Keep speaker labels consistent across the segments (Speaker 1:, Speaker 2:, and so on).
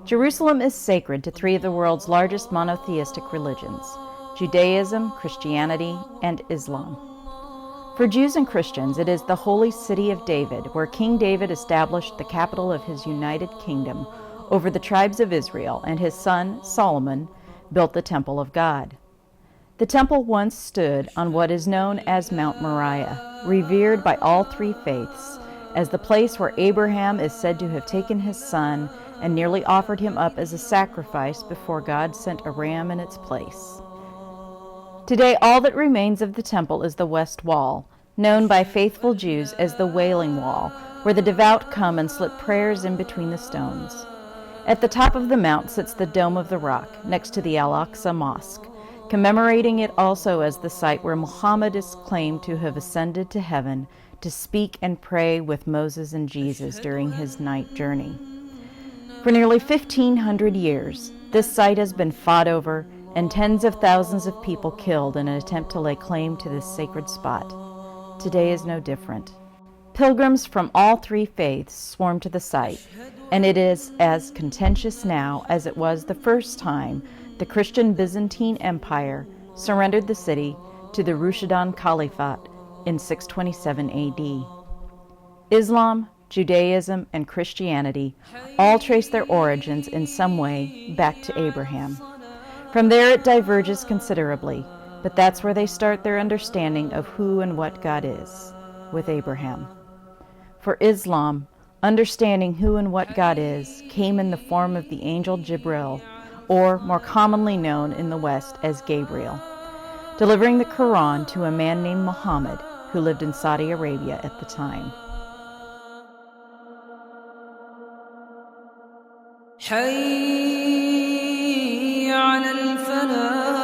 Speaker 1: Jerusalem is sacred to three of the world's largest monotheistic religions: Judaism, Christianity, and Islam. For Jews and Christians, it is the holy city of David, where King David established the capital of his united kingdom over the tribes of Israel, and his son, Solomon, built the temple of God. The temple once stood on what is known as Mount Moriah, revered by all three faiths, as the place where Abraham is said to have taken his son and nearly offered him up as a sacrifice before God sent a ram in its place. Today, all that remains of the temple is the west wall, known by faithful Jews as the Wailing Wall, where the devout come and slip prayers in between the stones. At the top of the mount sits the Dome of the Rock, next to the Al-Aqsa Mosque, commemorating it also as the site where Muhammad is claimed to have ascended to heaven to speak and pray with Moses and Jesus during his night journey. For nearly 1,500 years, this site has been fought over and tens of thousands of people killed in an attempt to lay claim to this sacred spot. Today is no different. Pilgrims from all three faiths swarm to the site, and it is as contentious now as it was the first time the Christian Byzantine Empire surrendered the city to the Rashidun Caliphate in 627 AD. Islam, Judaism, and Christianity all trace their origins in some way back to Abraham. From there it diverges considerably, but that's where they start their understanding of who and what God is, with Abraham. For Islam, understanding who and what God is came in the form of the angel Jibril, or more commonly known in the West as Gabriel, delivering the Quran to a man named Muhammad, who lived in Saudi Arabia at the time.
Speaker 2: حي على الفلاح.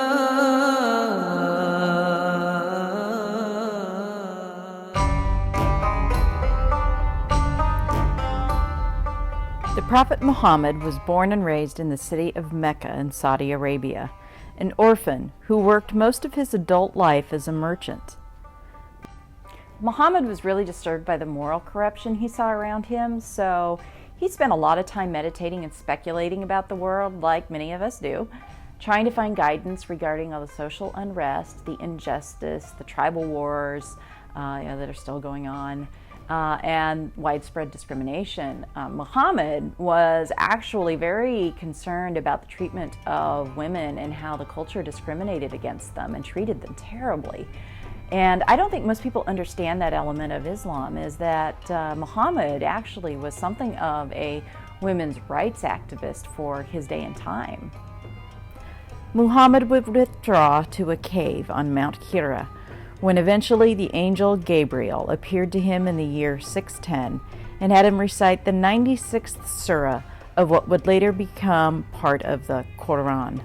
Speaker 1: The Prophet Muhammad was born and raised in the city of Mecca in Saudi Arabia, an orphan who worked most of his adult life as a merchant. Muhammad was really disturbed by the moral corruption he saw around him, so he spent a lot of time meditating and speculating about the world, like many of us do, trying to find guidance regarding all the social unrest, the injustice, the tribal wars that are still going on, and widespread discrimination. Muhammad was actually very concerned about the treatment of women and how the culture discriminated against them and treated them terribly. And I don't think most people understand that element of Islam, is that Muhammad actually was something of a women's rights activist for his day and time. Muhammad would withdraw to a cave on Mount Hira, when eventually the angel Gabriel appeared to him in the year 610 and had him recite the 96th surah of what would later become part of the Quran.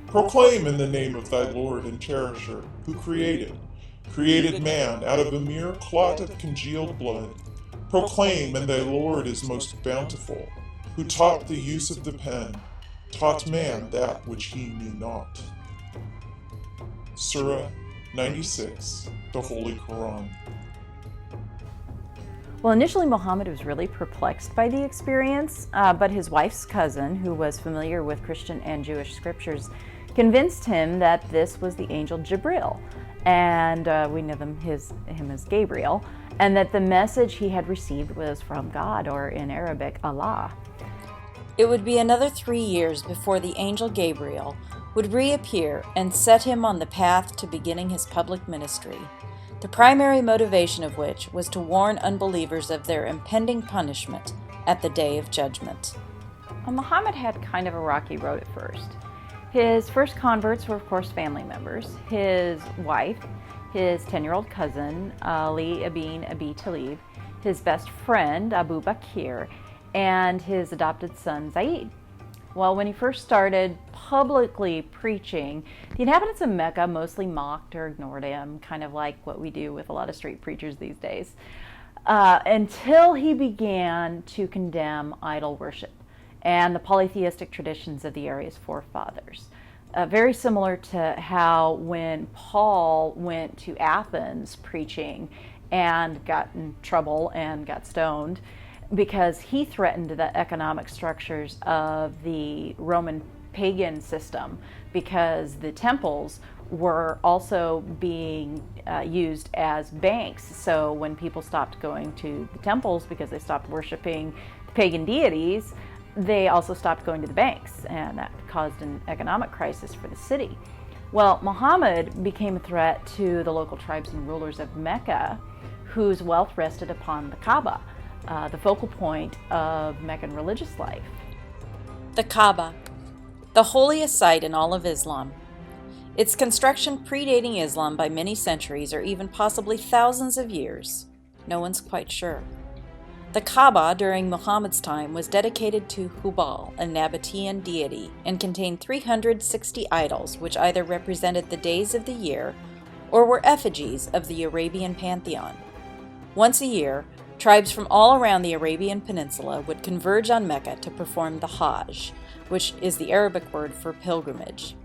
Speaker 3: Proclaim in the name of thy Lord and Cherisher, who created man out of a mere clot of congealed blood. Proclaim, and thy Lord is most bountiful, who taught the use of the pen, taught man that which he knew not. Surah 96, the Holy Quran.
Speaker 1: Well, initially Muhammad was really perplexed by the experience, but his wife's cousin, who was familiar with Christian and Jewish scriptures, convinced him that this was the angel Jibril, and we know him as Gabriel, and that the message he had received was from God, or in Arabic, Allah. It would be another 3 years before the angel Gabriel would reappear and set him on the path to beginning his public ministry, the primary motivation of which was to warn unbelievers of their impending punishment at the Day of Judgment. Muhammad had kind of a rocky road at first. His first converts were, of course, family members. His wife, his 10-year-old cousin, Ali ibn Abi Talib, his best friend, Abu Bakr, and his adopted son, Zayd. Well, when he first started publicly preaching, the inhabitants of Mecca mostly mocked or ignored him, kind of like what we do with a lot of street preachers these days, until he began to condemn idol worship and the polytheistic traditions of the area's forefathers. Very similar to how when Paul went to Athens preaching and got in trouble and got stoned, because he threatened the economic structures of the Roman pagan system, because the temples were also being used as banks. So when people stopped going to the temples because they stopped worshiping pagan deities, they also stopped going to the banks, and that caused an economic crisis for the city. Well, Muhammad became a threat to the local tribes and rulers of Mecca, whose wealth rested upon the Kaaba, the focal point of Meccan religious life.
Speaker 4: The Kaaba, the holiest site in all of Islam. Its construction predating Islam by many centuries or even possibly thousands of years. No one's quite sure. The Kaaba during Muhammad's time was dedicated to Hubal, a Nabatean deity, and contained 360 idols which either represented the days of the year or were effigies of the Arabian pantheon. Once a year, tribes from all around the Arabian Peninsula would converge on Mecca to perform the Hajj, which is the Arabic word for pilgrimage.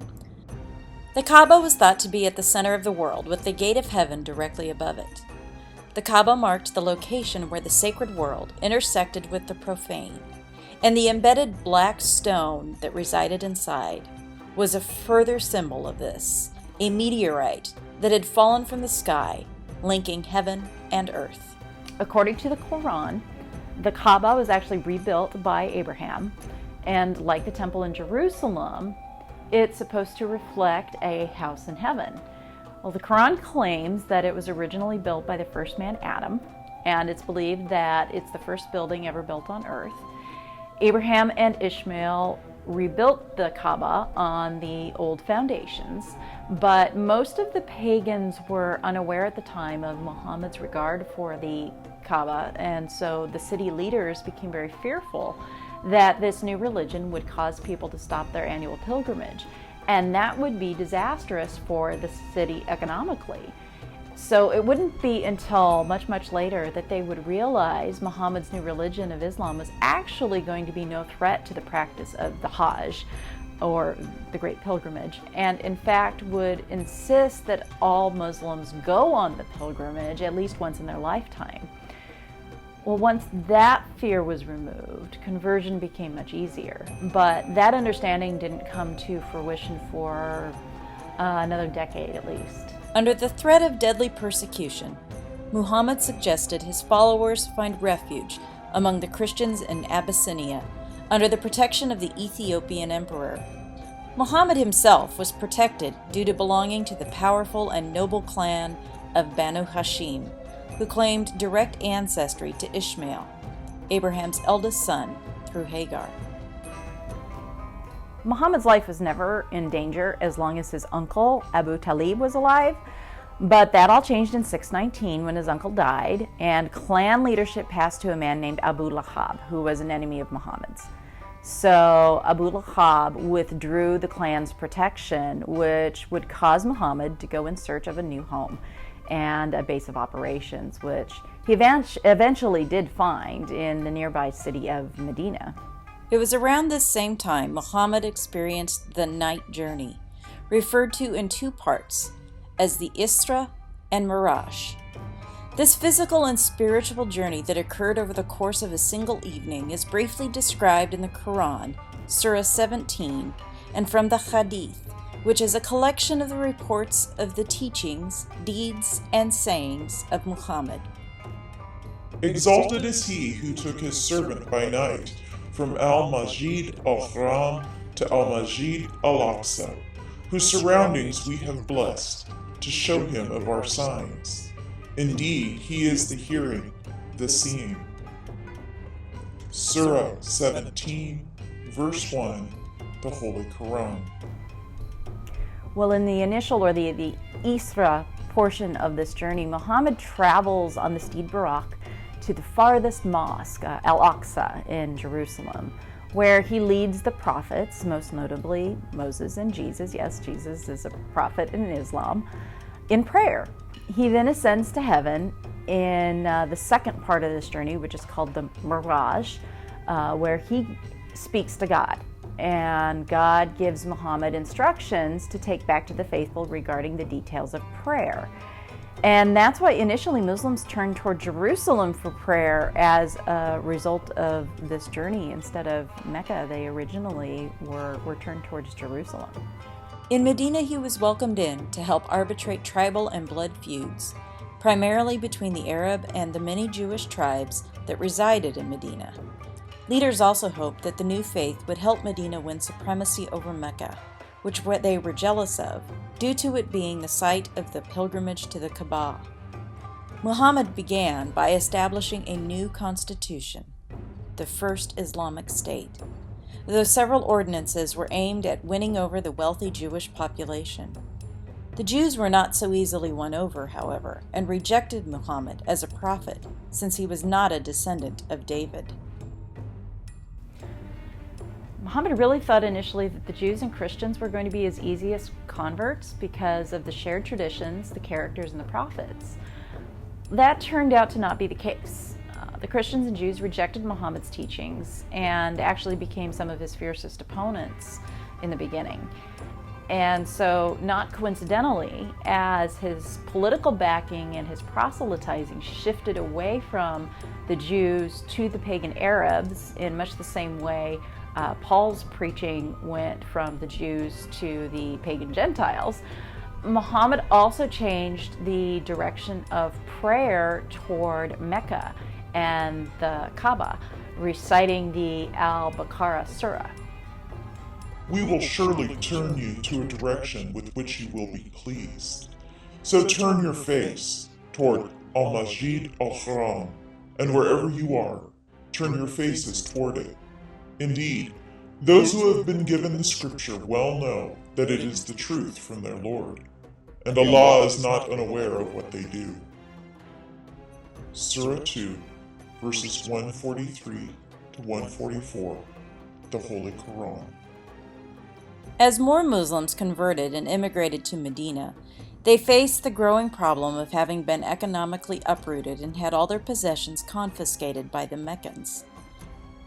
Speaker 4: The Kaaba was thought to be at the center of the world, with the gate of heaven directly above it. The Kaaba marked the location where the sacred world intersected with the profane, and the embedded black stone that resided inside was a further symbol of this, a meteorite that had fallen from the sky, linking heaven and earth.
Speaker 1: According to the Quran, the Kaaba was actually rebuilt by Abraham, and like the temple in Jerusalem, it's supposed to reflect a house in heaven. Well, the Quran claims that it was originally built by the first man, Adam, and it's believed that it's the first building ever built on earth. Abraham and Ishmael rebuilt the Kaaba on the old foundations, but most of the pagans were unaware at the time of Muhammad's regard for the Kaaba, and so the city leaders became very fearful that this new religion would cause people to stop their annual pilgrimage, and that would be disastrous for the city economically. So it wouldn't be until much, much later that they would realize Muhammad's new religion of Islam was actually going to be no threat to the practice of the Hajj, or the Great Pilgrimage, and in fact would insist that all Muslims go on the pilgrimage at least once in their lifetime. Well, once that fear was removed, conversion became much easier. But that understanding didn't come to fruition for another decade at least.
Speaker 4: Under the threat of deadly persecution, Muhammad suggested his followers find refuge among the Christians in Abyssinia under the protection of the Ethiopian emperor. Muhammad himself was protected due to belonging to the powerful and noble clan of Banu Hashim, who claimed direct ancestry to Ishmael, Abraham's eldest son, through Hagar.
Speaker 1: Muhammad's life was never in danger as long as his uncle, Abu Talib, was alive, but that all changed in 619 when his uncle died, and clan leadership passed to a man named Abu Lahab, who was an enemy of Muhammad's. So Abu Lahab withdrew the clan's protection, which would cause Muhammad to go in search of a new home and a base of operations, which he eventually did find in the nearby city of Medina.
Speaker 4: It was around this same time Muhammad experienced the night journey, referred to in two parts as the Isra and Miraj. This physical and spiritual journey that occurred over the course of a single evening is briefly described in the Quran, Surah 17, and from the Hadith, which is a collection of the reports of the teachings, deeds, and sayings of Muhammad.
Speaker 3: Exalted is he who took his servant by night from Al-Majid al-Haram to Al-Majid al-Aqsa, whose surroundings we have blessed, to show him of our signs. Indeed, he is the hearing, the seeing. Surah 17, verse 1, the Holy Quran.
Speaker 1: Well, in the initial, or the Isra portion of this journey, Muhammad travels on the steed Barak to the farthest mosque, Al-Aqsa in Jerusalem, where he leads the prophets, most notably Moses and Jesus. Yes, Jesus is a prophet in Islam, in prayer. He then ascends to heaven in the second part of this journey, which is called the Miraj, where he speaks to God. And God gives Muhammad instructions to take back to the faithful regarding the details of prayer. And that's why initially Muslims turned toward Jerusalem for prayer as a result of this journey. Instead of Mecca, they originally were turned towards Jerusalem.
Speaker 4: In Medina, he was welcomed in to help arbitrate tribal and blood feuds, primarily between the Arab and the many Jewish tribes that resided in Medina. Leaders also hoped that the new faith would help Medina win supremacy over Mecca, which they were jealous of, due to it being the site of the pilgrimage to the Kaaba. Muhammad began by establishing a new constitution, the First Islamic State, though several ordinances were aimed at winning over the wealthy Jewish population. The Jews were not so easily won over, however, and rejected Muhammad as a prophet, since he was not a descendant of David.
Speaker 1: Muhammad really thought initially that the Jews and Christians were going to be his easiest converts because of the shared traditions, the characters, and the prophets. That turned out to not be the case. The Christians and Jews rejected Muhammad's teachings and actually became some of his fiercest opponents in the beginning. And so, not coincidentally, as his political backing and his proselytizing shifted away from the Jews to the pagan Arabs in much the same way Paul's preaching went from the Jews to the pagan Gentiles, Muhammad also changed the direction of prayer toward Mecca and the Kaaba, reciting the Al-Baqarah Surah.
Speaker 3: We will surely turn you to a direction with which you will be pleased. So turn your face toward Al-Masjid Al-Haram, and wherever you are, turn your faces toward it. Indeed, those who have been given the scripture well know that it is the truth from their Lord, and Allah is not unaware of what they do. Surah 2, verses 143 to 144, the Holy Quran.
Speaker 4: As more Muslims converted and immigrated to Medina, they faced the growing problem of having been economically uprooted and had all their possessions confiscated by the Meccans.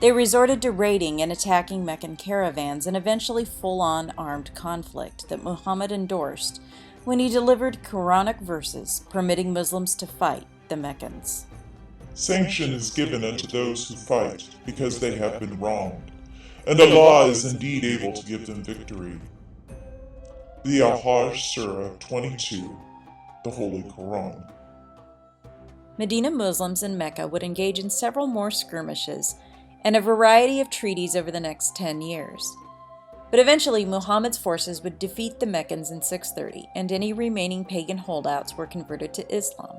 Speaker 4: They resorted to raiding and attacking Meccan caravans and eventually full-on armed conflict that Muhammad endorsed when he delivered Quranic verses permitting Muslims to fight the Meccans.
Speaker 3: Sanction is given unto those who fight because they have been wronged, and Allah is indeed able to give them victory. The Al-Hajj Surah 22, the Holy Quran.
Speaker 4: Medina Muslims in Mecca would engage in several more skirmishes and a variety of treaties over the next 10 years. But eventually, Muhammad's forces would defeat the Meccans in 630, and any remaining pagan holdouts were converted to Islam.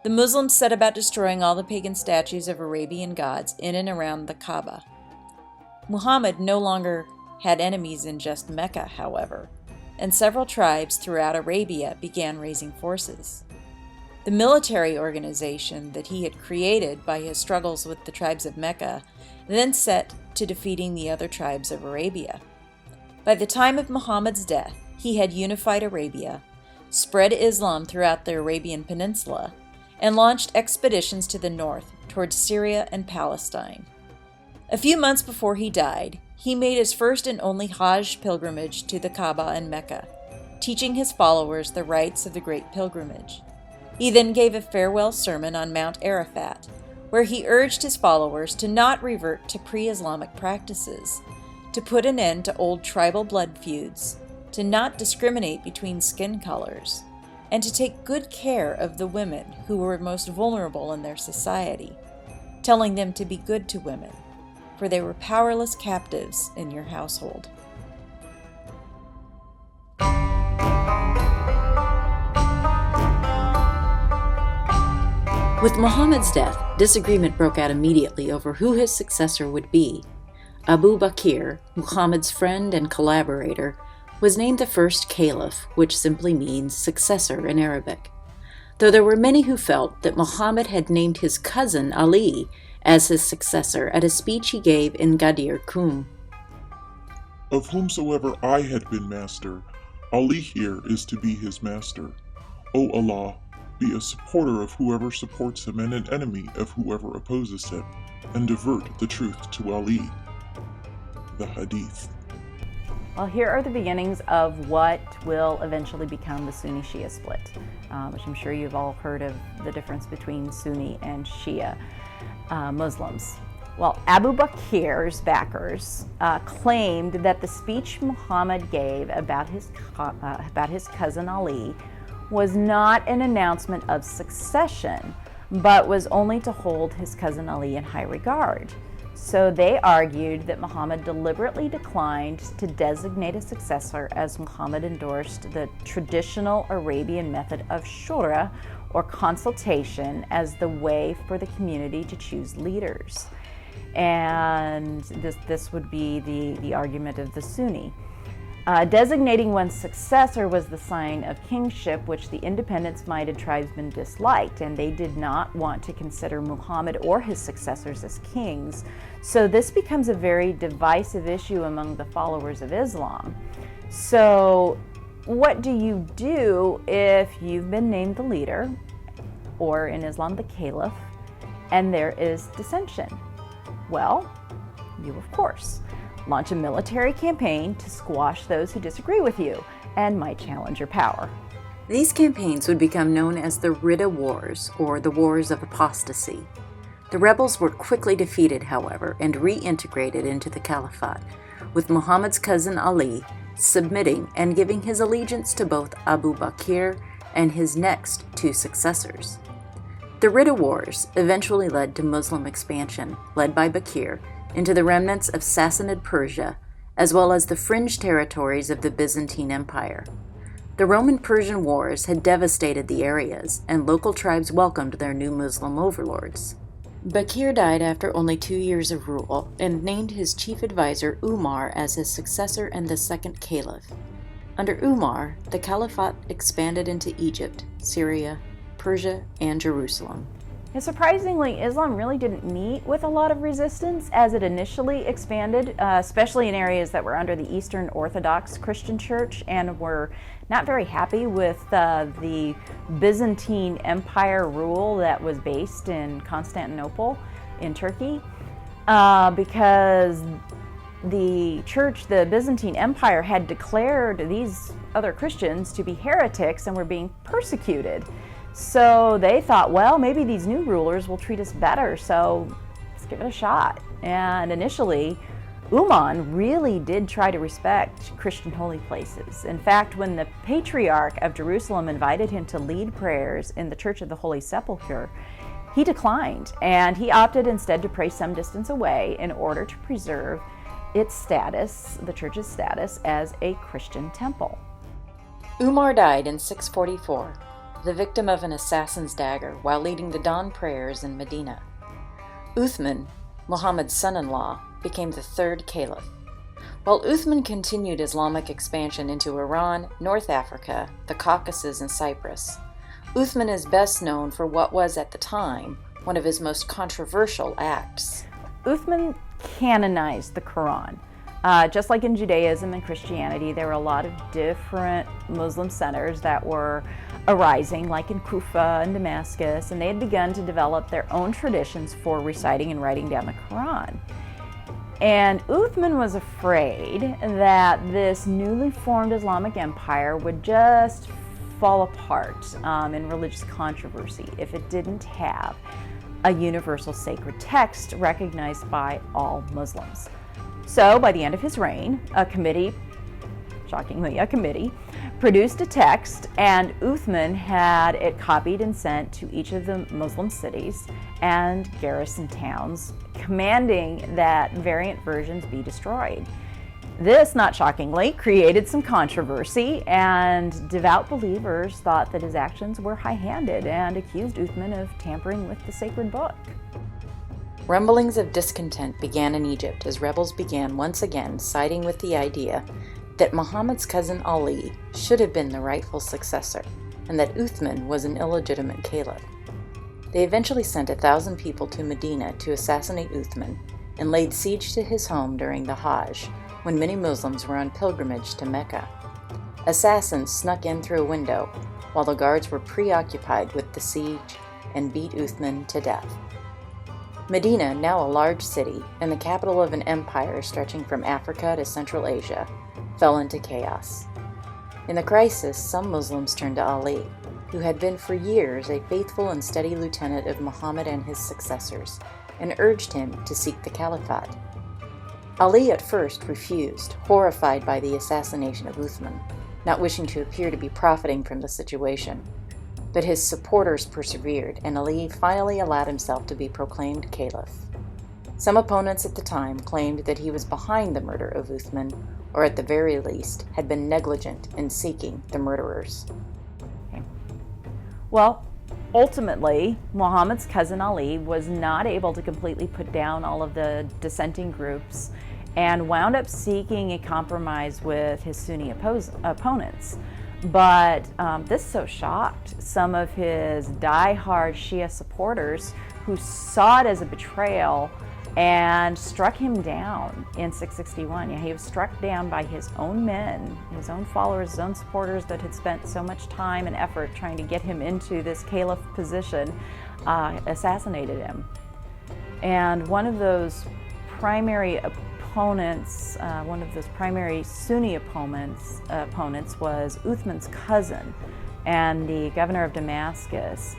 Speaker 4: The Muslims set about destroying all the pagan statues of Arabian gods in and around the Kaaba. Muhammad no longer had enemies in just Mecca, however, and several tribes throughout Arabia began raising forces. The military organization that he had created by his struggles with the tribes of Mecca then set to defeating the other tribes of Arabia. By the time of Muhammad's death, he had unified Arabia, spread Islam throughout the Arabian Peninsula, and launched expeditions to the north towards Syria and Palestine. A few months before he died, he made his first and only Hajj pilgrimage to the Kaaba and Mecca, teaching his followers the rites of the great pilgrimage. He then gave a farewell sermon on Mount Arafat, where he urged his followers to not revert to pre-Islamic practices, to put an end to old tribal blood feuds, to not discriminate between skin colors, and to take good care of the women who were most vulnerable in their society, telling them to be good to women, for they were powerless captives in your household. With Muhammad's death, disagreement broke out immediately over who his successor would be. Abu Bakr, Muhammad's friend and collaborator, was named the first caliph, which simply means successor in Arabic, though there were many who felt that Muhammad had named his cousin Ali as his successor at a speech he gave in Ghadir Khumm.
Speaker 3: Of whomsoever I had been master, Ali here is to be his master. O Allah, be a supporter of whoever supports him and an enemy of whoever opposes him, and divert the truth to Ali. The Hadith.
Speaker 1: Well, here are the beginnings of what will eventually become the Sunni-Shia split, which I'm sure you've all heard of the difference between Sunni and Shia Muslims. Well, Abu Bakr's backers claimed that the speech Muhammad gave about his cousin Ali was not an announcement of succession, but was only to hold his cousin Ali in high regard. So they argued that Muhammad deliberately declined to designate a successor, as Muhammad endorsed the traditional Arabian method of shura, or consultation, as the way for the community to choose leaders. And this would be the argument of the Sunni. Designating one's successor was the sign of kingship, which the independence-minded tribesmen disliked, and they did not want to consider Muhammad or his successors as kings. So this becomes a very divisive issue among the followers of Islam. So what do you do if you've been named the leader, or in Islam the caliph, and there is dissension? Well, you of course launch a military campaign to squash those who disagree with you and might challenge your power.
Speaker 4: These campaigns would become known as the Ridda Wars, or the Wars of Apostasy. The rebels were quickly defeated, however, and reintegrated into the caliphate, with Muhammad's cousin Ali submitting and giving his allegiance to both Abu Bakr and his next two successors. The Ridda Wars eventually led to Muslim expansion, led by Bakr, into the remnants of Sassanid Persia, as well as the fringe territories of the Byzantine Empire. The Roman-Persian wars had devastated the areas, and local tribes welcomed their new Muslim overlords. Bakr died after only 2 years of rule, and named his chief advisor Umar as his successor and the second caliph. Under Umar, the caliphate expanded into Egypt, Syria, Persia, and Jerusalem.
Speaker 1: And surprisingly, Islam really didn't meet with a lot of resistance as it initially expanded, especially in areas that were under the Eastern Orthodox Christian Church and were not very happy with the Byzantine Empire rule that was based in Constantinople in Turkey, because the church, the Byzantine Empire, had declared these other Christians to be heretics and were being persecuted. So they thought, well, maybe these new rulers will treat us better, so let's give it a shot. And initially, Umar really did try to respect Christian holy places. In fact, when the Patriarch of Jerusalem invited him to lead prayers in the Church of the Holy Sepulchre, he declined, and he opted instead to pray some distance away in order to preserve its status, the church's status, as a Christian temple.
Speaker 4: Umar died in 644. The victim of an assassin's dagger while leading the dawn prayers in Medina. Uthman, Muhammad's son-in-law, became the third caliph. While Uthman continued Islamic expansion into Iran, North Africa, the Caucasus, and Cyprus, Uthman is best known for what was at the time one of his most controversial acts.
Speaker 1: Uthman canonized the Quran. Just like in Judaism and Christianity, there were a lot of different Muslim centers that were arising, like in Kufa and Damascus, and they had begun to develop their own traditions for reciting and writing down the Quran. And Uthman was afraid that this newly formed Islamic empire would just fall apart in religious controversy if it didn't have a universal sacred text recognized by all Muslims. So by the end of his reign, a committee, shockingly a committee, produced a text, and Uthman had it copied and sent to each of the Muslim cities and garrison towns, commanding that variant versions be destroyed. This, not shockingly, created some controversy, and devout believers thought that his actions were high-handed and accused Uthman of tampering with the sacred book.
Speaker 4: Rumblings of discontent began in Egypt as rebels began once again siding with the idea that Muhammad's cousin Ali should have been the rightful successor, and that Uthman was an illegitimate caliph. They eventually sent 1,000 people to Medina to assassinate Uthman and laid siege to his home during the Hajj, when many Muslims were on pilgrimage to Mecca. Assassins snuck in through a window, while the guards were preoccupied with the siege, and beat Uthman to death. Medina, now a large city and the capital of an empire stretching from Africa to Central Asia, fell into chaos. In the crisis, some Muslims turned to Ali, who had been for years a faithful and steady lieutenant of Muhammad and his successors, and urged him to seek the caliphate. Ali at first refused, horrified by the assassination of Uthman, not wishing to appear to be profiting from the situation. But his supporters persevered, and Ali finally allowed himself to be proclaimed caliph. Some opponents at the time claimed that he was behind the murder of Uthman, or at the very least, had been negligent in seeking the murderers.
Speaker 1: Okay. Well, ultimately, Muhammad's cousin Ali was not able to completely put down all of the dissenting groups and wound up seeking a compromise with his Sunni opponents. But this so shocked some of his die-hard Shia supporters who saw it as a betrayal and struck him down in 661. Yeah, he was struck down by his own men, his own followers, his own supporters that had spent so much time and effort trying to get him into this caliph position, assassinated him. And one of those primary opponents, one of those primary Sunni opponents was Uthman's cousin and the governor of Damascus,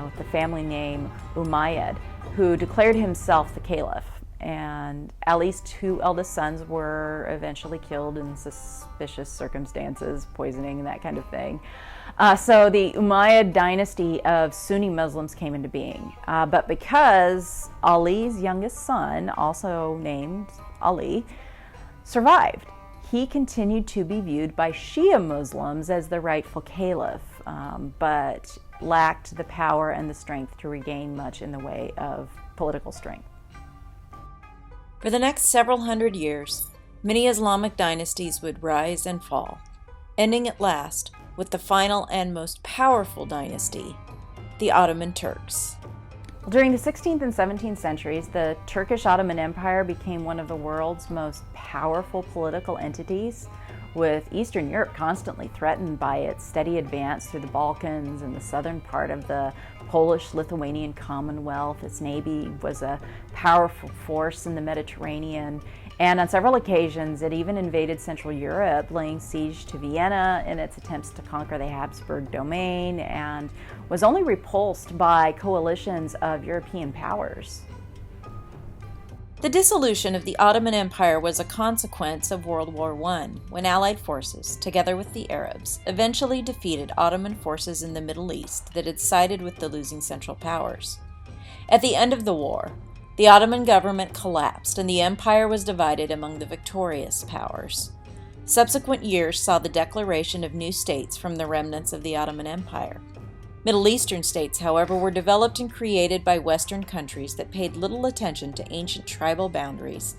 Speaker 1: with the family name Umayyad, who declared himself the caliph. And Ali's two eldest sons were eventually killed in suspicious circumstances, poisoning and that kind of thing. So the Umayyad dynasty of Sunni Muslims came into being. But because Ali's youngest son, also named Ali, survived, he continued to be viewed by Shia Muslims as the rightful caliph, but lacked the power and the strength to regain much in the way of political strength.
Speaker 4: For the next several hundred years, many Islamic dynasties would rise and fall, ending at last with the final and most powerful dynasty, the Ottoman Turks.
Speaker 1: During the 16th and 17th centuries, the Turkish Ottoman Empire became one of the world's most powerful political entities, with Eastern Europe constantly threatened by its steady advance through the Balkans and the southern part of the Polish-Lithuanian Commonwealth. Its navy was a powerful force in the Mediterranean, and on several occasions it even invaded Central Europe, laying siege to Vienna in its attempts to conquer the Habsburg domain, and was only repulsed by coalitions of European powers.
Speaker 4: The dissolution of the Ottoman Empire was a consequence of World War I, when Allied forces, together with the Arabs, eventually defeated Ottoman forces in the Middle East that had sided with the losing Central Powers. At the end of the war, the Ottoman government collapsed and the empire was divided among the victorious powers. Subsequent years saw the declaration of new states from the remnants of the Ottoman Empire. Middle Eastern states, however, were developed and created by Western countries that paid little attention to ancient tribal boundaries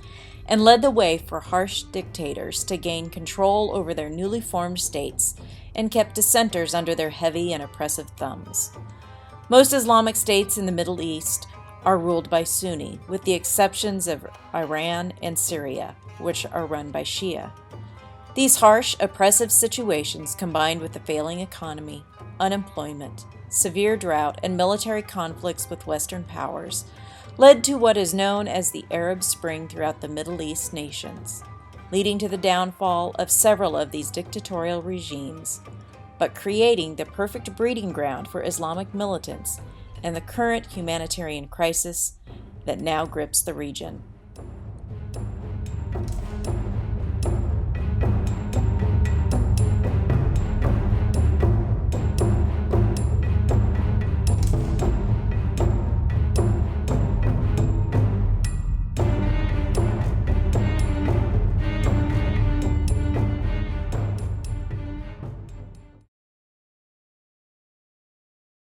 Speaker 4: and led the way for harsh dictators to gain control over their newly formed states and kept dissenters under their heavy and oppressive thumbs. Most Islamic states in the Middle East are ruled by Sunni, with the exceptions of Iran and Syria, which are run by Shia. These harsh, oppressive situations, combined with a failing economy, unemployment, severe drought, and military conflicts with Western powers, led to what is known as the Arab Spring throughout the Middle East nations, leading to the downfall of several of these dictatorial regimes, but creating the perfect breeding ground for Islamic militants and the current humanitarian crisis that now grips the region.